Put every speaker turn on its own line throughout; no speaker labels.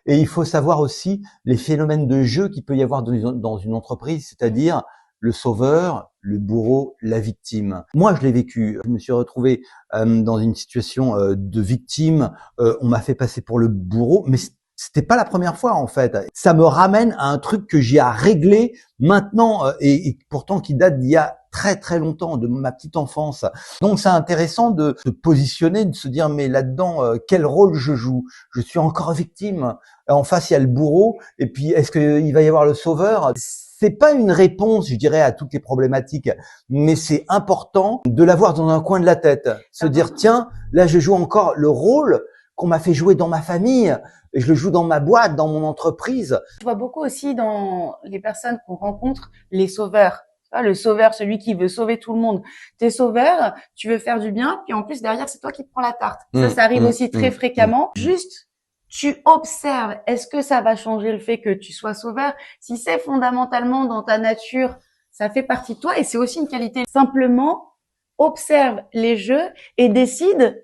Et il faut savoir aussi les phénomènes de jeu qu'il peut y avoir dans une entreprise, c'est-à-dire le sauveur, le bourreau, la victime. Moi, je l'ai vécu. Je me suis retrouvé dans une situation de victime. On m'a fait passer pour le bourreau, mais c'était pas la première fois en fait. Ça me ramène à un truc que j'ai à régler maintenant et pourtant qui date d'il y a très très longtemps, de ma petite enfance. Donc c'est intéressant de se positionner, de se dire mais là-dedans quel rôle je joue? Je suis encore victime. En face il y a le bourreau et puis est-ce qu'il va y avoir le sauveur? C'est pas une réponse, je dirais, à toutes les problématiques, mais c'est important de l'avoir dans un coin de la tête. Se dire tiens, là je joue encore le rôle qu'on m'a fait jouer dans ma famille. Et je le joue dans ma boîte, dans mon entreprise.
Je vois beaucoup aussi dans les personnes qu'on rencontre les sauveurs. Tu vois, le sauveur, celui qui veut sauver tout le monde. T'es sauveur, tu veux faire du bien, puis en plus derrière c'est toi qui te prends la tarte. Ça arrive aussi très fréquemment. Juste, tu observes. Est-ce que ça va changer le fait que tu sois sauveur? Si c'est fondamentalement dans ta nature, ça fait partie de toi et c'est aussi une qualité. Simplement, observe les jeux et décide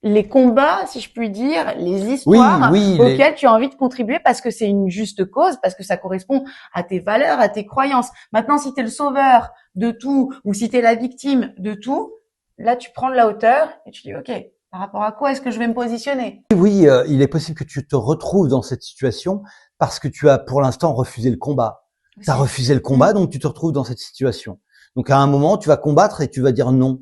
les combats, si je puis dire, les histoires auxquelles tu as envie de contribuer parce que c'est une juste cause, parce que ça correspond à tes valeurs, à tes croyances. Maintenant, si tu es le sauveur de tout ou si tu es la victime de tout, là, tu prends de la hauteur et tu dis, OK, par rapport à quoi est-ce que je vais me positionner?
Oui, il est possible que tu te retrouves dans cette situation parce que tu as pour l'instant refusé le combat. Tu as refusé le combat, donc tu te retrouves dans cette situation. Donc à un moment, tu vas combattre et tu vas dire non.